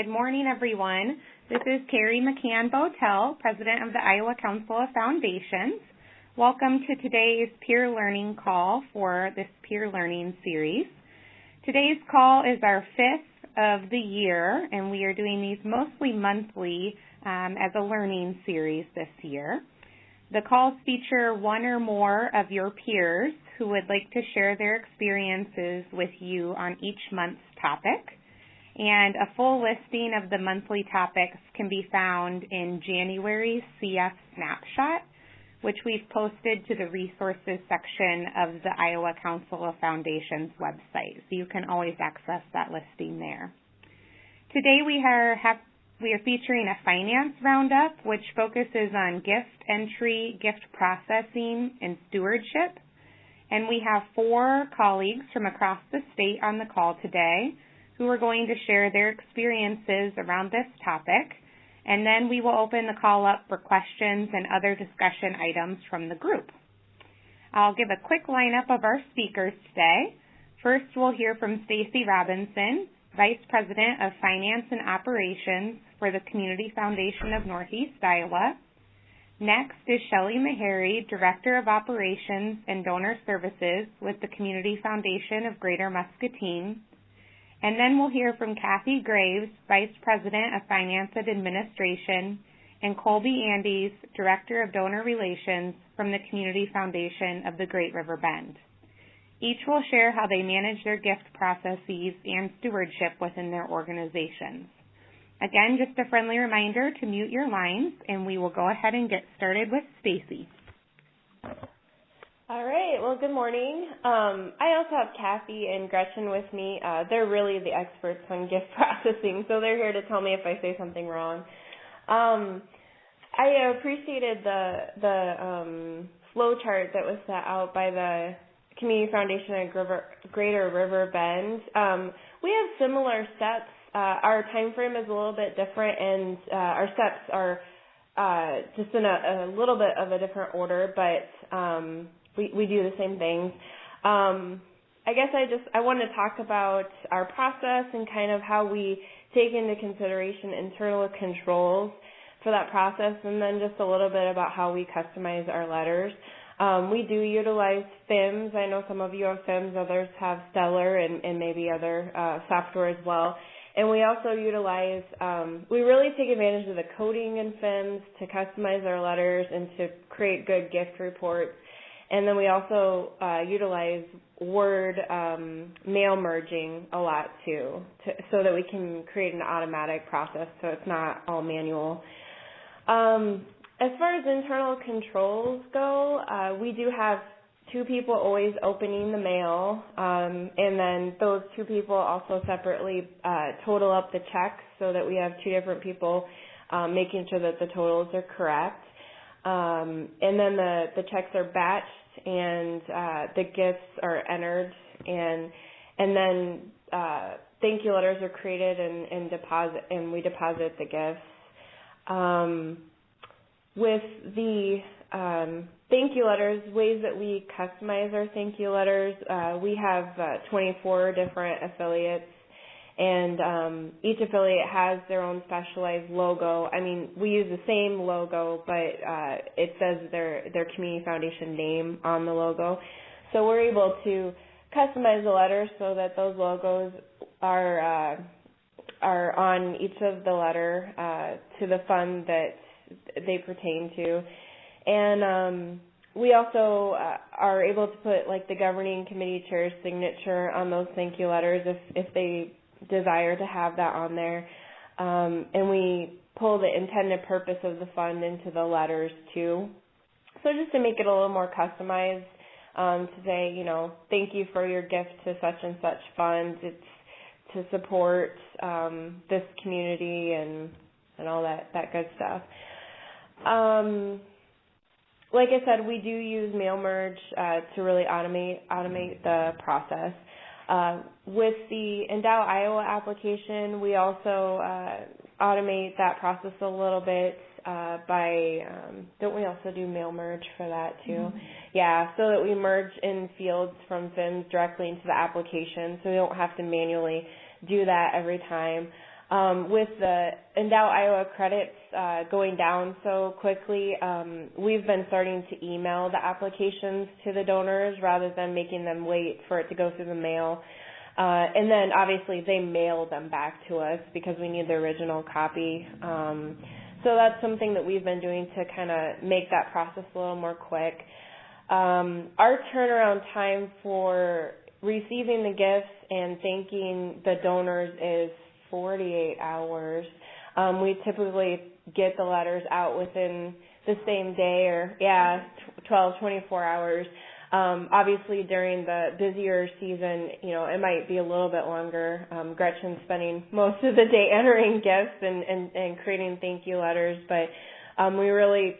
Good morning, everyone. This is Carrie McCann-Botel, President of the Iowa Council of Foundations. Welcome to today's peer learning call for this peer learning series. Today's call is our fifth of the year, and we are doing these mostly monthly as a learning series this year. The calls feature one or more of your peers who would like to share their experiences with you on each month's topic. And a full listing of the monthly topics can be found in January's CF Snapshot, which we've posted to the resources section of the Iowa Council of Foundations website. So you can always access that listing there. Today we are featuring a finance roundup, which focuses on gift entry, gift processing, and stewardship. And we have 4 colleagues from across the state on the call today who are going to share their experiences around this topic. And then we will open the call up for questions and other discussion items from the group. I'll give a quick lineup of our speakers today. First, we'll hear from Stacy Robinson, Vice President of Finance and Operations for the Community Foundation of Northeast Iowa. Next is Shelley Meharry, Director of Operations and Donor Services with the Community Foundation of Greater Muscatine. And then we'll hear from Kathy Graves, Vice President of Finance and Administration, and Colby Andes, Director of Donor Relations from the Community Foundation of the Great River Bend. Each will share how they manage their gift processes and stewardship within their organizations. Again, just a friendly reminder to mute your lines, and we will go ahead and get started with Stacy. All right. Well, good morning. I also have Kathy and Gretchen with me. They're really the experts on gift processing, so they're here to tell me if I say something wrong. I appreciated the flow chart that was set out by the Community Foundation of Greater River Bend. We have similar steps. Our time frame is a little bit different, and our steps are just in a little bit of a different order, but we do the same things. I guess I want to talk about our process and kind of how we take into consideration internal controls for that process, and then just a little bit about how we customize our letters. We do utilize FIMS. I know some of you have FIMS, others have Stellar and maybe other software as well. And we also utilize, we really take advantage of the coding in FIMS to customize our letters and to create good gift reports. And then we also utilize Word mail merging a lot too, so that we can create an automatic process so it's not all manual. As far as internal controls go, we do have 2 people always opening the mail, and then those 2 people also separately total up the checks so that we have 2 different people making sure that the totals are correct. And then the checks are batched and the gifts are entered, and then thank you letters are created and we deposit the gifts. With the thank you letters, ways that we customize our thank you letters, we have 24 different affiliates, and each affiliate has their own specialized logo. I mean, we use the same logo, but it says their community foundation name on the logo. So we're able to customize the letters so that those logos are on each of the letter to the fund that they pertain to. And we also are able to put like the governing committee chair's signature on those thank you letters if they desire to have that on there. And we pull the intended purpose of the fund into the letters too. So just to make it a little more customized, to say, you know, thank you for your gift to such and such fund. It's to support this community and all that good stuff. Like I said, we do use mail merge to really automate the process. With the Endow Iowa application, we also automate that process a little bit by, don't we also do mail merge for that too? Mm-hmm. Yeah, so that we merge in fields from FIMS directly into the application, so we don't have to manually do that every time. With the Endow Iowa credits going down so quickly, we've been starting to email the applications to the donors rather than making them wait for it to go through the mail. And then obviously they mail them back to us because we need the original copy. So that's something that we've been doing to kind of make that process a little more quick. Our turnaround time for receiving the gifts and thanking the donors is 48 hours. We typically get the letters out within the same day or, 12, 24 hours. Obviously, during the busier season, it might be a little bit longer. Gretchen's spending most of the day entering gifts and creating thank you letters, but we really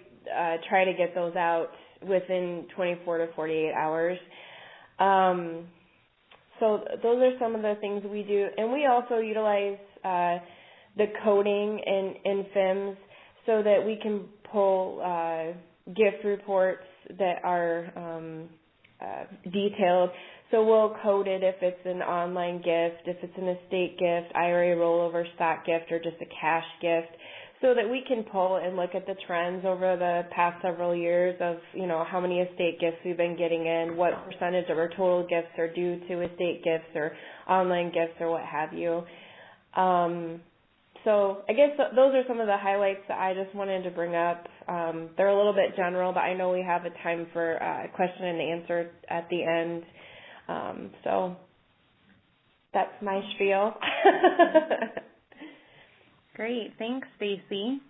try to get those out within 24 to 48 hours. So those are some of the things we do. And we also utilize the coding in FIMS so that we can pull gift reports that are detailed. So we'll code it if it's an online gift, if it's an estate gift, IRA rollover stock gift, or just a cash gift, so that we can pull and look at the trends over the past several years of, how many estate gifts we've been getting in, what percentage of our total gifts are due to estate gifts or online gifts or what have you. So I guess those are some of the highlights that I just wanted to bring up. They're a little bit general, but I know we have a time for question and answer at the end. So that's my spiel. Great. Thanks, Stacy.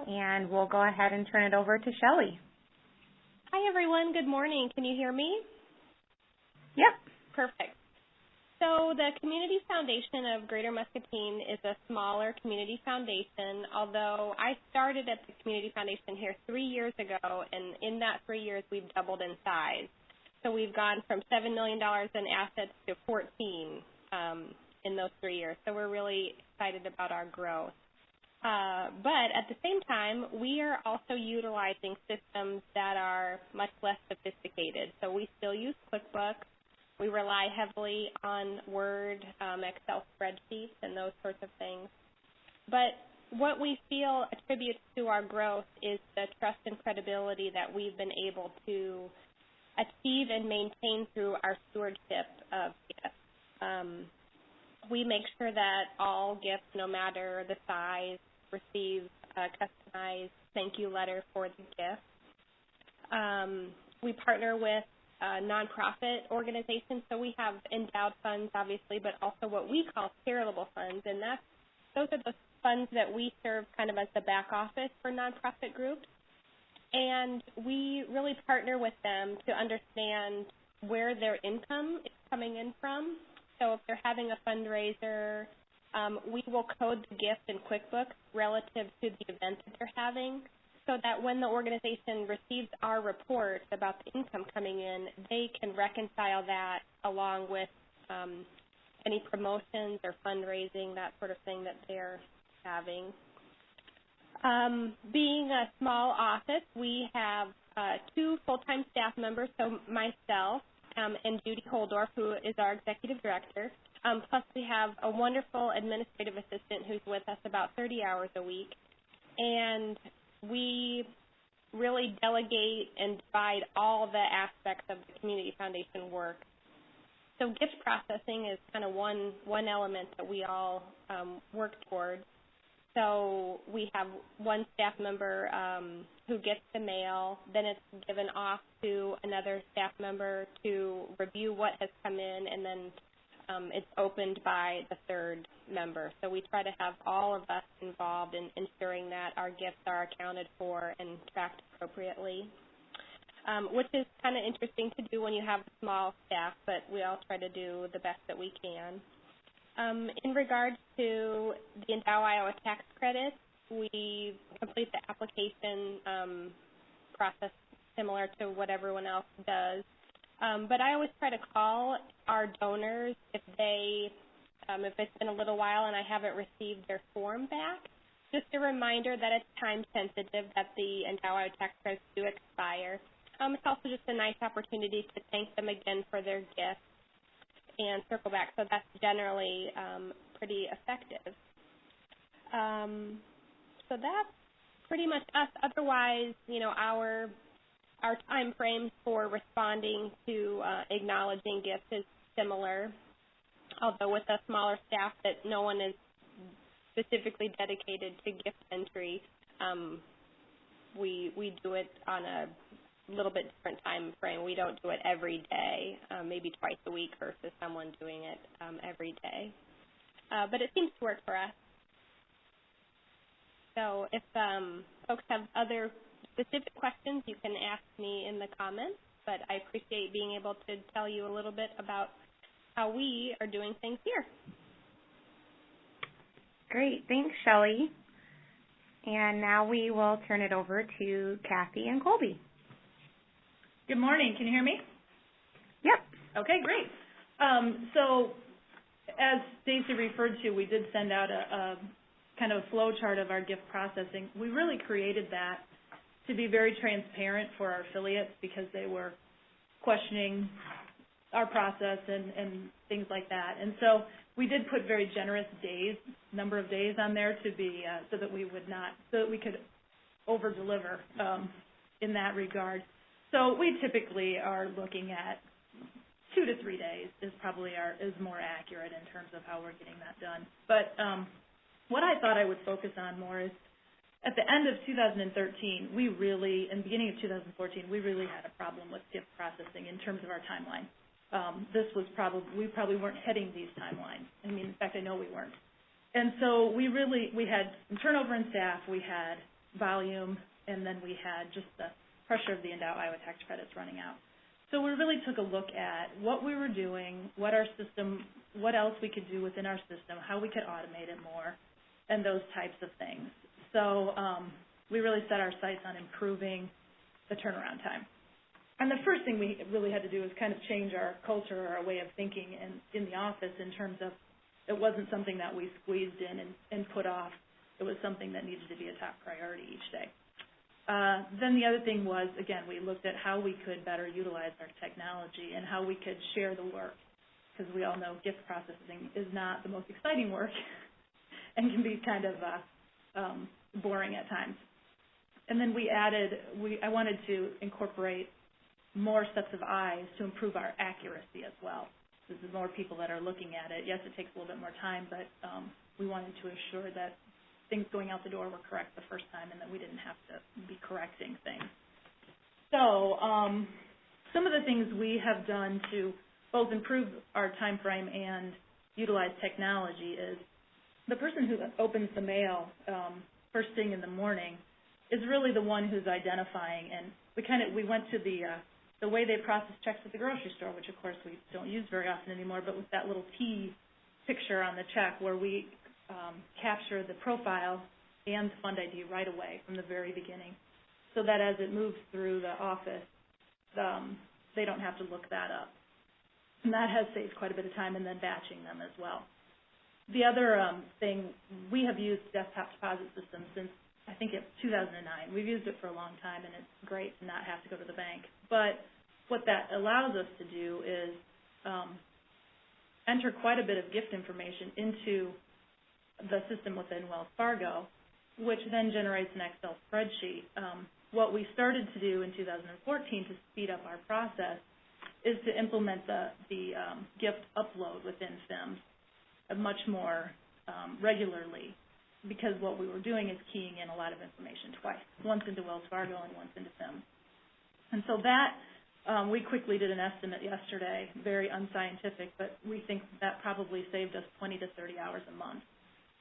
And we'll go ahead and turn it over to Shelley. Hi, everyone. Good morning. Can you hear me? Yep. Perfect. So the Community Foundation of Greater Muscatine is a smaller community foundation, although I started at the Community Foundation here 3 years ago, and in that 3 years we've doubled in size. So we've gone from $7 million in assets to 14 in those 3 years. So we're really excited about our growth. But at the same time, we are also utilizing systems that are much less sophisticated. So we still use QuickBooks. We rely heavily on Word, Excel spreadsheets, and those sorts of things. But what we feel attributes to our growth is the trust and credibility that we've been able to achieve and maintain through our stewardship of gifts. We make sure that all gifts, no matter the size, receive a customized thank you letter for the gift. We partner with nonprofit organizations, so we have endowed funds, obviously, but also what we call charitable funds, and those are the funds that we serve kind of as the back office for nonprofit groups. And we really partner with them to understand where their income is coming in from. So if they're having a fundraiser, we will code the gift in QuickBooks relative to the event that they're having, so that when the organization receives our report about the income coming in, they can reconcile that along with any promotions or fundraising, that sort of thing that they're having. Being a small office, we have 2 full-time staff members, so myself and Judy Holdorf, who is our executive director. Plus we have a wonderful administrative assistant who's with us about 30 hours a week. And we really delegate and divide all the aspects of the Community Foundation work. So gift processing is kind of one element that we all work towards. So we have one staff member who gets the mail, then it's given off to another staff member to review what has come in, and then it's opened by the third member. So we try to have all of us involved in ensuring that our gifts are accounted for and tracked appropriately, which is kind of interesting to do when you have a small staff, but we all try to do the best that we can. In regards to the Endow Iowa tax credits, we complete the application process similar to what everyone else does. But I always try to call our donors if it's been a little while and I haven't received their form back. Just a reminder that it's time sensitive, that the Endow Iowa tax credits do expire. It's also just a nice opportunity to thank them again for their gifts and circle back. So that's generally pretty effective. So that's pretty much us. Otherwise, our time frames for responding to acknowledging gifts is similar, although with a smaller staff that no one is specifically dedicated to gift entry, we do it on a little bit different time frame. We don't do it every day, maybe twice a week versus someone doing it every day. But it seems to work for us. So if folks have other specific questions, you can ask me in the comments, but I appreciate being able to tell you a little bit about how we are doing things here. Great. Thanks, Shelley. And now we will turn it over to Kathy and Colby. Good morning. Can you hear me? Yep. Okay, great. So as Stacy referred to, we did send out a kind of a flow chart of our gift processing. We really created that to be very transparent for our affiliates because they were questioning our process and things like that. And so we did put very generous number of days on there to be so that we could over deliver in that regard. So we typically are looking at 2 to 3 days is probably is more accurate in terms of how we're getting that done. But what I thought I would focus on more is at the end of 2013, in the beginning of 2014, we really had a problem with gift processing in terms of our timeline. We probably weren't hitting these timelines. I mean, in fact, I know we weren't. And so we had some turnover in staff, we had volume, and then we had just the pressure of the Endow Iowa tax credits running out. So we really took a look at what we were doing, what else we could do within our system, how we could automate it more, and those types of things. So we really set our sights on improving the turnaround time. And the first thing we really had to do was kind of change our culture or our way of thinking in the office in terms of it wasn't something that we squeezed in and put off. It was something that needed to be a top priority each day. Then the other thing was, again, we looked at how we could better utilize our technology and how we could share the work, because we all know gift processing is not the most exciting work and can be kind of boring at times. And then I wanted to incorporate more sets of eyes to improve our accuracy as well. There's more people that are looking at it. Yes, it takes a little bit more time, but we wanted to assure that things going out the door were correct the first time and that we didn't have to be correcting things. So some of the things we have done to both improve our time frame and utilize technology is the person who opens the mail first thing in the morning is really the one who's identifying, and we went to the way they process checks at the grocery store, which of course we don't use very often anymore, but with that little T picture on the check where we capture the profile and fund ID right away from the very beginning, so that as it moves through the office, they don't have to look that up. And that has saved quite a bit of time, and then batching them as well. The other thing, we have used desktop deposit systems since, I think, it's 2009. We've used it for a long time, and it's great to not have to go to the bank. But what that allows us to do is enter quite a bit of gift information into the system within Wells Fargo, which then generates an Excel spreadsheet. What we started to do in 2014 to speed up our process is to implement the gift upload within FIMS much more regularly, because what we were doing is keying in a lot of information twice, once into Wells Fargo and once into FIMS. And so that, we quickly did an estimate yesterday, very unscientific, but we think that probably saved us 20 to 30 hours a month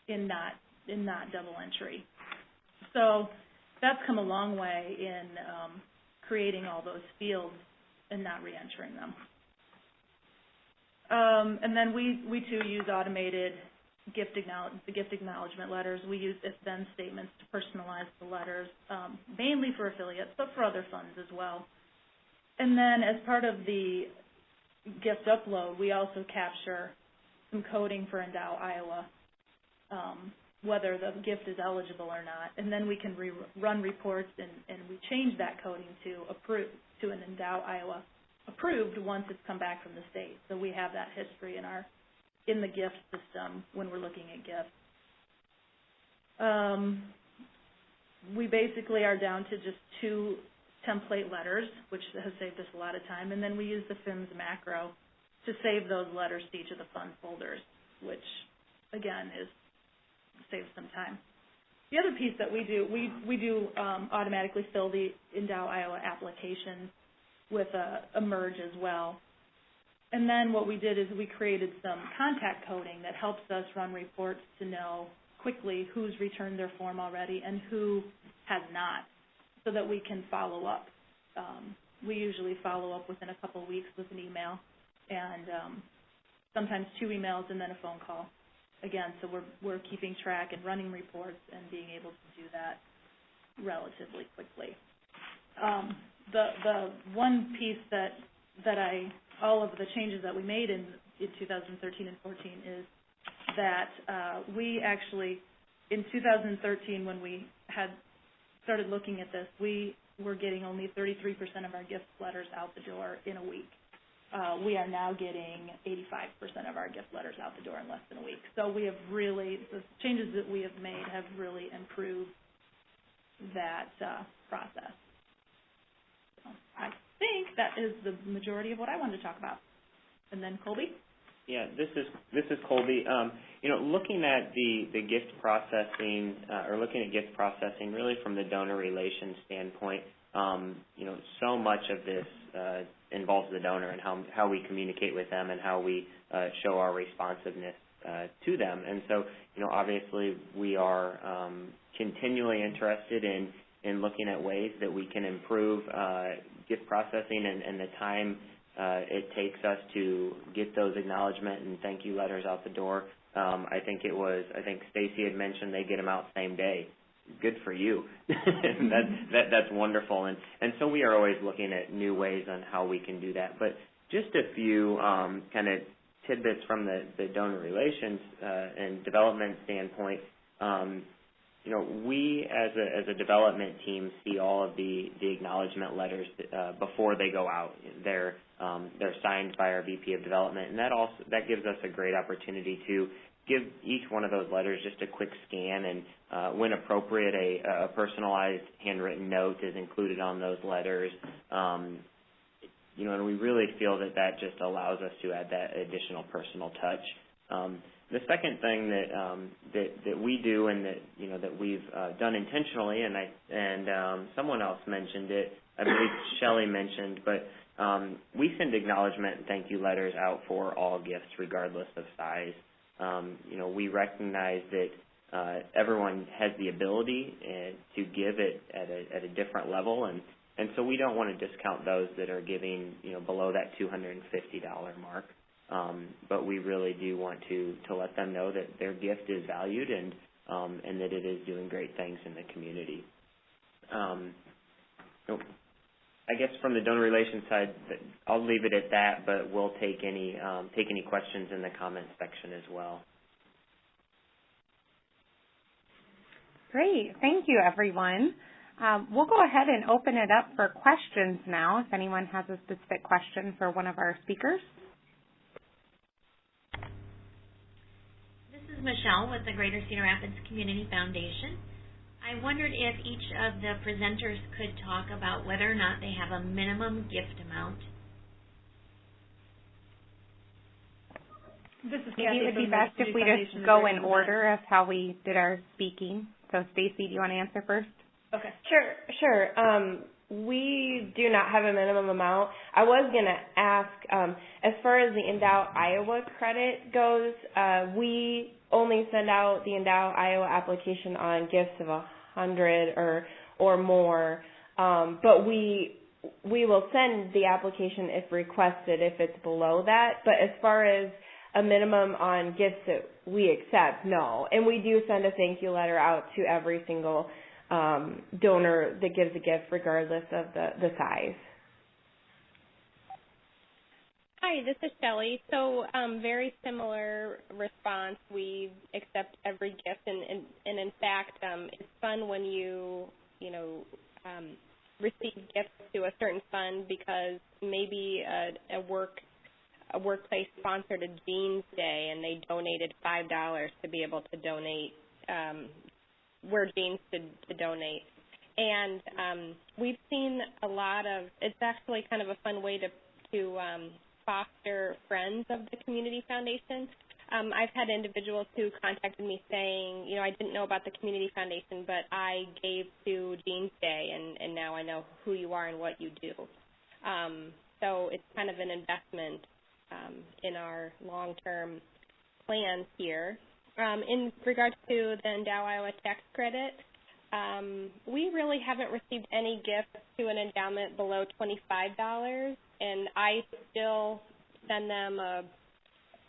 in not double entry. So that's come a long way in creating all those fields and not re-entering them. And then we too use automated gift acknowledgement letters. We use if-then statements to personalize the letters, mainly for affiliates, but for other funds as well. And then as part of the gift upload, we also capture some coding for Endow Iowa, whether the gift is eligible or not. And then we can run reports, and we change that coding to an Endow Iowa approved once it's come back from the state. So we have that history in the gift system when we're looking at gifts. We basically are down to just 2 template letters, which has saved us a lot of time, and then we use the FIMS macro to save those letters to each of the fund folders, which again saves some time. The other piece that we do automatically fill the Endow Iowa application with a merge as well. And then what we did is we created some contact coding that helps us run reports to know quickly who's returned their form already and who has not, so that we can follow up. We usually follow up within a couple of weeks with an email, and sometimes 2 emails and then a phone call. Again, so we're keeping track and running reports and being able to do that relatively quickly. The one piece that all of the changes that we made in 2013 and 14 is that we actually, in 2013, when we had started looking at this, we were getting only 33% of our gift letters out the door in a week. We are now getting 85% of our gift letters out the door in less than a week. So we have really, the changes that we have made have really improved that process. So I think that is the majority of what I wanted to talk about. And then Colby? Yeah, this is Colby. Looking at the gift processing, or looking at gift processing really from the donor relations standpoint, so much of this involves the donor and how we communicate with them and how we show our responsiveness to them. And so, obviously we are continually interested in looking at ways that we can improve gift processing and the time it takes us to get those acknowledgement and thank you letters out the door. I think Stacy had mentioned they get them out same day. Good for you. That's wonderful. And so we are always looking at new ways on how we can do that. But just a few kind of tidbits from the donor relations and development standpoint. We as a development team see all of the acknowledgement letters before they go out. They're signed by our VP of Development, and that gives us a great opportunity to give each one of those letters just a quick scan, and when appropriate, a personalized handwritten note is included on those letters. And we really feel that just allows us to add that additional personal touch. The second thing that we do and that we've done intentionally, and someone else mentioned it, I believe Shelley mentioned, but we send acknowledgement and thank you letters out for all gifts regardless of size. We recognize that everyone has the ability to give it at a different level, and so we don't want to discount those that are giving below that $250 mark. But we really do want to let them know that their gift is valued and that it is doing great things in the community. I guess from the donor relations side, I'll leave it at that, but we'll take any questions in the comment section as well. Great. Thank you, everyone. We'll go ahead and open it up for questions now, if anyone has a specific question for one of our speakers. This is Michelle with the Greater Cedar Rapids Community Foundation. I wondered if each of the presenters could talk about whether or not they have a minimum gift amount. This is Maybe it would be best if we just go in order of how we did our speaking. So, Stacy, do you want to answer first? Okay. Sure. We do not have a minimum amount. I was going to ask, as far as the Endow Iowa credit goes, we only send out the Endow Iowa application on gifts of 100 or more, but we will send the application if requested if it's below that. But as far as a minimum on gifts that we accept, no. And we do send a thank you letter out to every single donor that gives a gift regardless of the size. Hi, this is Shelley. So very similar response. We accept every gift, and in fact, it's fun when you receive gifts to a certain fund because maybe a workplace sponsored a Jeans Day and they donated $5 to be able to donate we're deemed to donate. And we've seen a lot of, it's actually kind of a fun way to foster friends of the Community Foundation. I've had individuals who contacted me saying, I didn't know about the Community Foundation, but I gave to Jean's Day, and now I know who you are and what you do. So it's kind of an investment in our long-term plans here. In regards to the Endow Iowa tax credit, we really haven't received any gifts to an endowment below $25, and I still send them a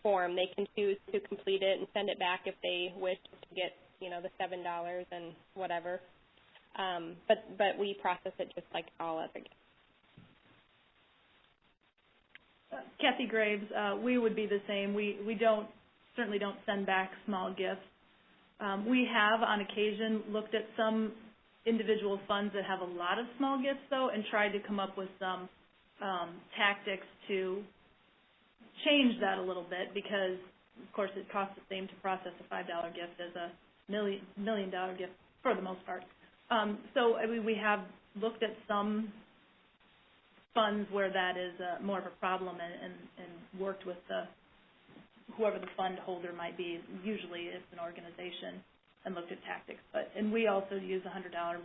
form. They can choose to complete it and send it back if they wish to get, the $7 and whatever. But we process it just like all other gifts. Kathy Graves, we would be the same. We certainly don't send back small gifts. We have, on occasion, looked at some individual funds that have a lot of small gifts, though, and tried to come up with some tactics to change that a little bit because, of course, it costs the same to process a $5 gift as a $1 million gift for the most part. So we have looked at some funds where that is more of a problem and worked with whoever the fund holder might be. Usually it's an organization, and looked at tactics. And we also use $100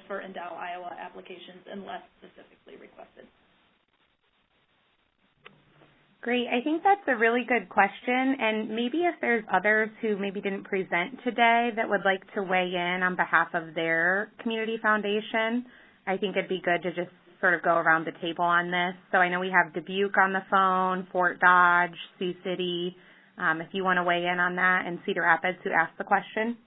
for Endow Iowa applications unless specifically requested. Great. I think that's a really good question, and maybe if there's others who maybe didn't present today that would like to weigh in on behalf of their community foundation, I think it'd be good to just sort of go around the table on this. So I know we have Dubuque on the phone, Fort Dodge, Sioux City, if you want to weigh in on that, and Cedar Rapids, who asked the question.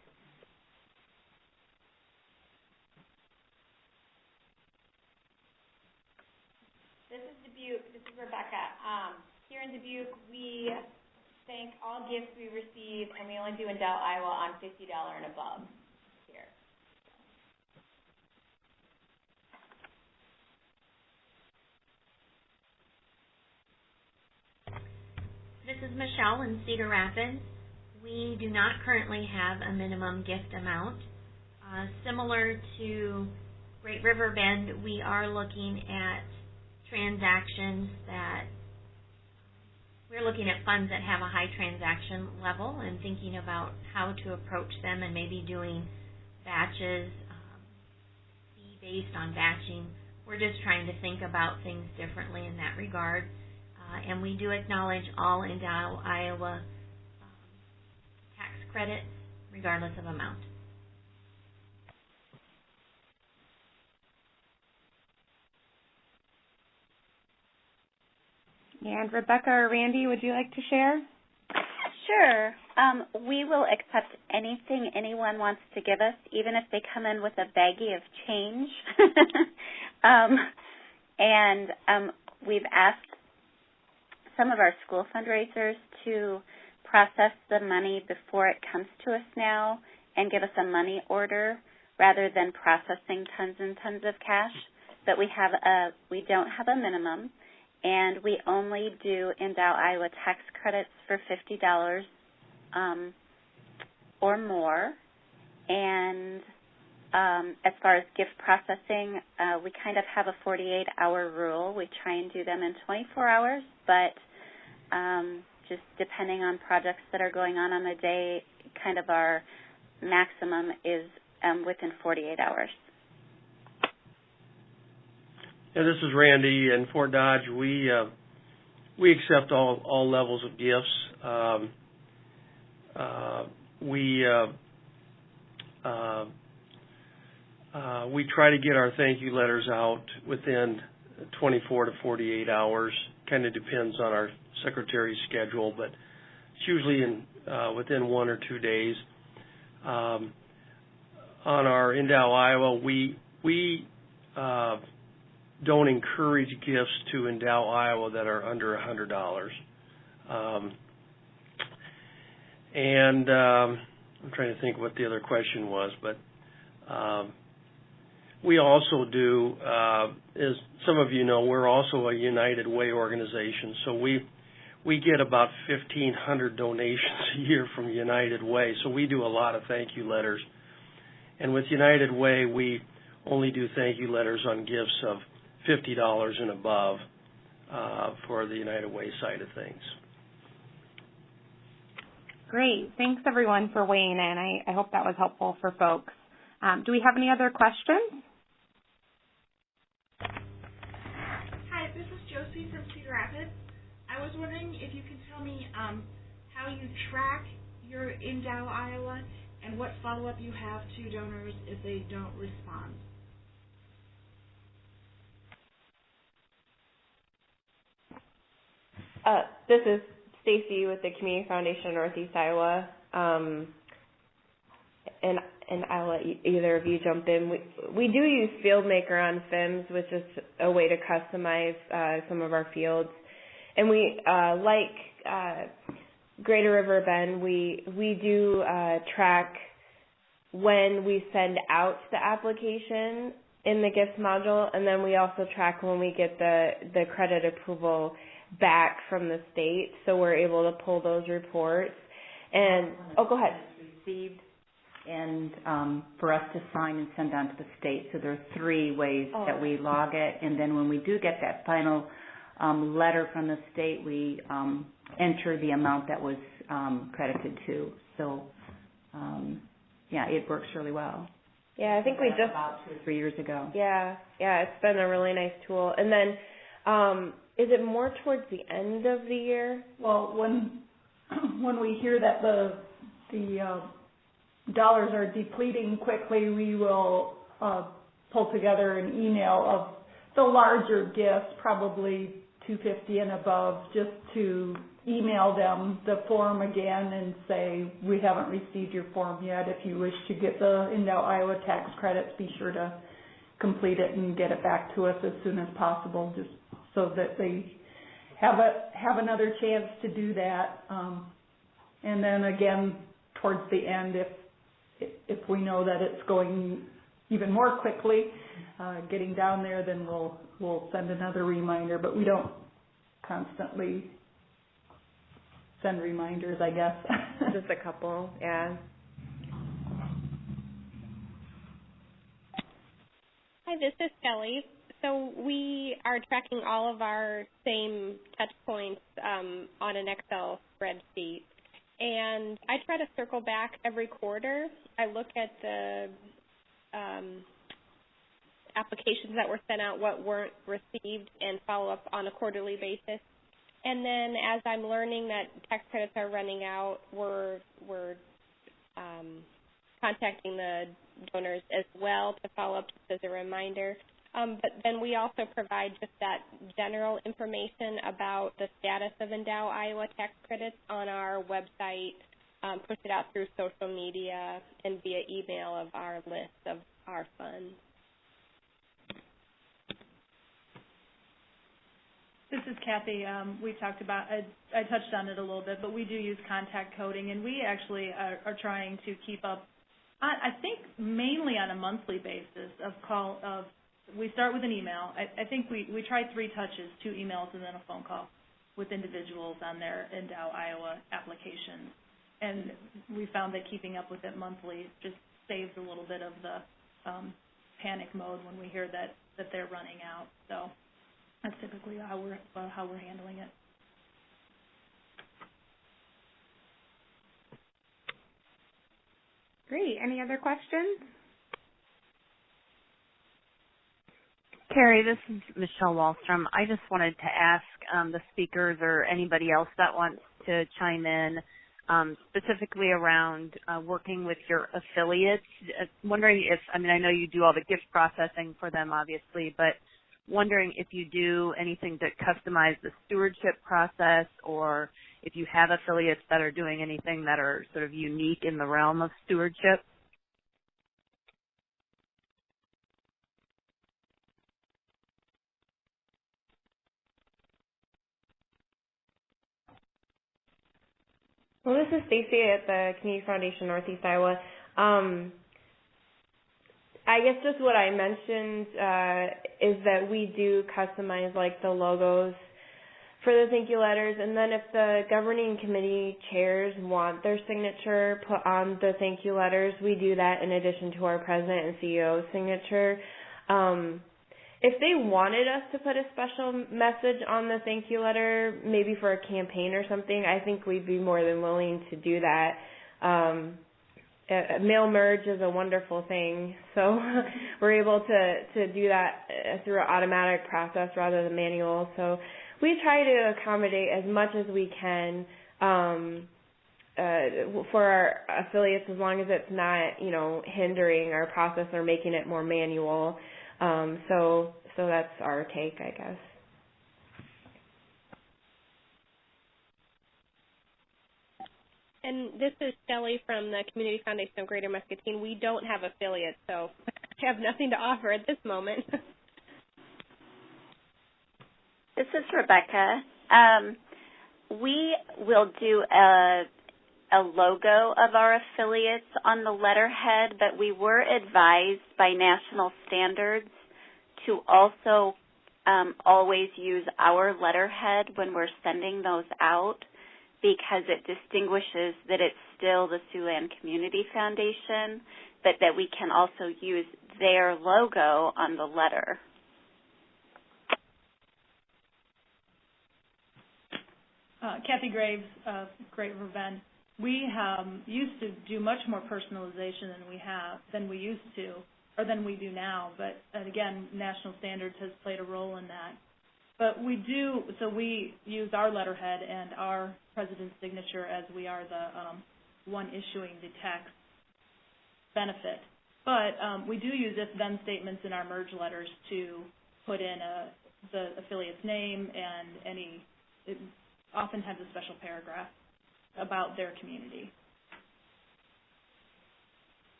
This is Dubuque. This is Rebecca. Here in Dubuque, we thank all gifts we receive, and we only do Endow Iowa on $50 and above here. This is Michelle in Cedar Rapids. We do not currently have a minimum gift amount. Similar to Great River Bend, we are looking at transactions we're looking at funds that have a high transaction level and thinking about how to approach them and maybe doing batches, fee-based on batching. We're just trying to think about things differently in that regard. And we do acknowledge all Endow Iowa tax credits, regardless of amount. And Rebecca or Randy, would you like to share? Sure. We will accept anything anyone wants to give us, even if they come in with a baggie of change. We've asked some of our school fundraisers to process the money before it comes to us now and give us a money order rather than processing tons and tons of cash. But we don't have a minimum, and we only do Endow Iowa tax credits for $50 or more. And as far as gift processing, we kind of have a 48-hour rule. We try and do them in 24 hours, but just depending on projects that are going on the day, kind of our maximum is within 48 hours. Yeah, this is Randy in Fort Dodge. We accept all levels of gifts. We try to get our thank you letters out within 24 to 48 hours. Kind of depends on our secretary's schedule, but it's usually within 1 or 2 days. On our Endow Iowa, we don't encourage gifts to Endow Iowa that are under $100. I'm trying to think what the other question was, but we also do, as some of you know, we're also a United Way organization, so we we get about 1,500 donations a year from United Way, so we do a lot of thank you letters. And with United Way, we only do thank you letters on gifts of $50 and above for the United Way side of things. Great. Thanks, everyone, for weighing in. I hope that was helpful for folks. Do we have any other questions? Hi, this is Josie from Cedar Rapids. I was wondering if you could tell me how you track your Endow, Iowa, and what follow-up you have to donors if they don't respond. This is Stacy with the Community Foundation of Northeast Iowa, and I'll let either of you jump in. We do use FieldMaker on FIMS, which is a way to customize some of our fields. And we, like Greater River Bend, we do track when we send out the application in the gifts module, and then we also track when we get the credit approval back from the state, so we're able to pull those reports. And go ahead. Received, and for us to sign and send on to the state. So there are 3 ways that we log it, and then when we do get that final letter from the state, we enter the amount that was credited to. So, yeah, it works really well. Yeah, I think we just about 2 or 3 years ago. Yeah, it's been a really nice tool. And then, is it more towards the end of the year? Well, when we hear that the dollars are depleting quickly, we will pull together an email of the larger gifts, probably $250 and above, just to email them the form again and say, we haven't received your form yet. If you wish to get the Endow, Iowa tax credits, be sure to complete it and get it back to us as soon as possible, just so that they have another chance to do that. And then again, towards the end, if we know that it's going even more quickly, getting down there, then we'll send another reminder. But we don't constantly send reminders, I guess. Just a couple, yeah. Hi, this is Kelly. So we are tracking all of our same touch points on an Excel spreadsheet. And I try to circle back every quarter. I look at the applications that were sent out, what weren't received, and follow up on a quarterly basis. And then as I'm learning that tax credits are running out, we're contacting the donors as well to follow up just as a reminder. But then we also provide just that general information about the status of Endow, Iowa tax credits on our website, push it out through social media, and via email of our list of our funds. This is Kathy. We talked about, I touched on it a little bit, but we do use contact coding, and we actually are trying to keep up, I think mainly on a monthly basis we start with an email. I think we try 3 touches, 2 emails and then a phone call with individuals on their Endow, Iowa applications. And we found that keeping up with it monthly just saves a little bit of the panic mode when we hear that they're running out. So that's typically how we're handling it. Great. Any other questions? Carrie, this is Michelle Wallstrom. I just wanted to ask the speakers or anybody else that wants to chime in, specifically around working with your affiliates. Wondering if, I know you do all the gift processing for them, obviously, but wondering if you do anything to customize the stewardship process, or if you have affiliates that are doing anything that are sort of unique in the realm of stewardship. Well, this is Stacy at the Community Foundation Northeast Iowa. I guess just what I mentioned is that we do customize like the logos for the thank you letters. And then if the governing committee chairs want their signature put on the thank you letters, we do that in addition to our president and CEO's signature. If they wanted us to put a special message on the thank you letter, maybe for a campaign or something, I think we'd be more than willing to do that. Mail merge is a wonderful thing, so we're able to do that through an automatic process rather than manual. So we try to accommodate as much as we can for our affiliates, as long as it's not, hindering our process or making it more manual. So that's our take, I guess. And this is Shelley from the Community Foundation of Greater Muscatine. We don't have affiliates, so I have nothing to offer at this moment. This is Rebecca. We will do a logo of our affiliates on the letterhead, but we were advised by national standards to also always use our letterhead when we're sending those out, because it distinguishes that it's still the Siouxland Community Foundation, but that we can also use their logo on the letter. Kathy Graves of Great River Bend. We used to do much more personalization than we used to, or than we do now. But again, national standards has played a role in that. But we use our letterhead and our president's signature, as we are the one issuing the tax benefit. But we do use if-then statements in our merge letters to put in the affiliate's name and it often has a special paragraph about their community.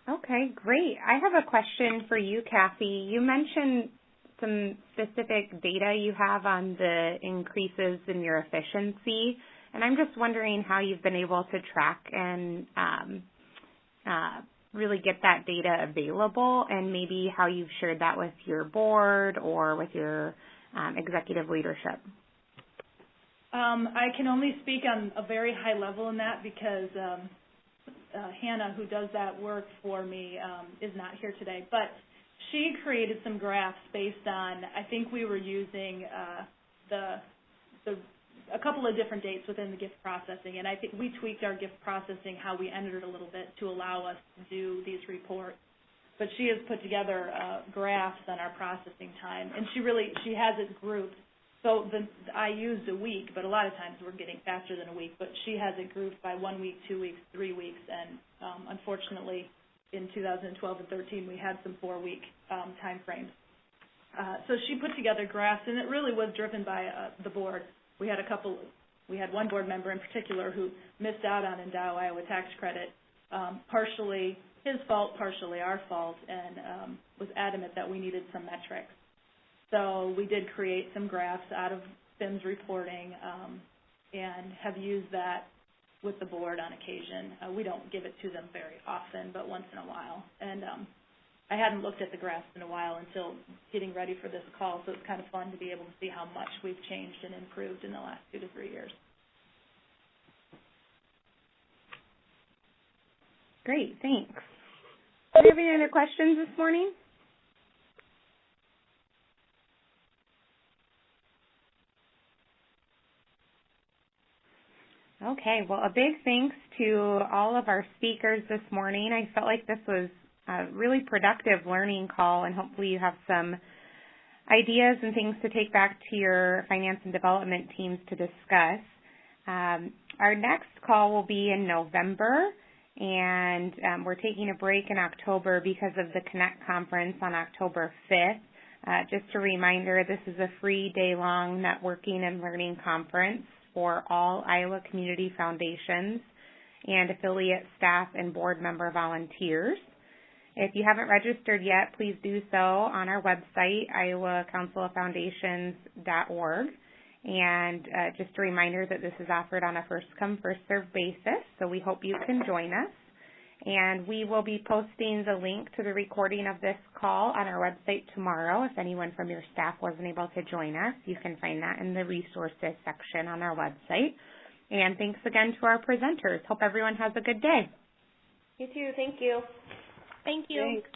Okay, great. I have a question for you, Kathy. You mentioned some specific data you have on the increases in your efficiency, and I'm just wondering how you've been able to track and really get that data available, and maybe how you've shared that with your board or with your executive leadership. I can only speak on a very high level in that because Hannah, who does that work for me, is not here today. But she created some graphs based on, I think we were using a couple of different dates within the gift processing, and I think we tweaked our gift processing, how we entered it a little bit to allow us to do these reports. But she has put together graphs on our processing time, and she has it grouped. So I used a week, but a lot of times we're getting faster than a week. But she has it grouped by 1 week, 2 weeks, 3 weeks, and unfortunately in 2012 and 13 we had some 4-week time frames. So she put together graphs, and it really was driven by the board. We had one board member in particular who missed out on Endow Iowa tax credit, partially his fault, partially our fault, and was adamant that we needed some metrics. So we did create some graphs out of BIM's reporting and have used that with the board on occasion. We don't give it to them very often, but once in a while. And I hadn't looked at the graphs in a while until getting ready for this call, so it's kind of fun to be able to see how much we've changed and improved in the last 2 to 3 years. Great, thanks. Do you have any other questions this morning? Okay, well, a big thanks to all of our speakers this morning. I felt like this was a really productive learning call, and hopefully you have some ideas and things to take back to your finance and development teams to discuss. Our next call will be in November, and we're taking a break in October because of the Connect conference on October 5th. Just a reminder, this is a free day-long networking and learning conference for all Iowa Community Foundations and affiliate staff and board member volunteers. If you haven't registered yet, please do so on our website, iowacounciloffoundations.org. And just a reminder that this is offered on a first-come, first-served basis, so we hope you can join us. And we will be posting the link to the recording of this call on our website tomorrow. If anyone from your staff wasn't able to join us, you can find that in the resources section on our website. And thanks again to our presenters. Hope everyone has a good day. You too. Thank you. Thank you. Thanks.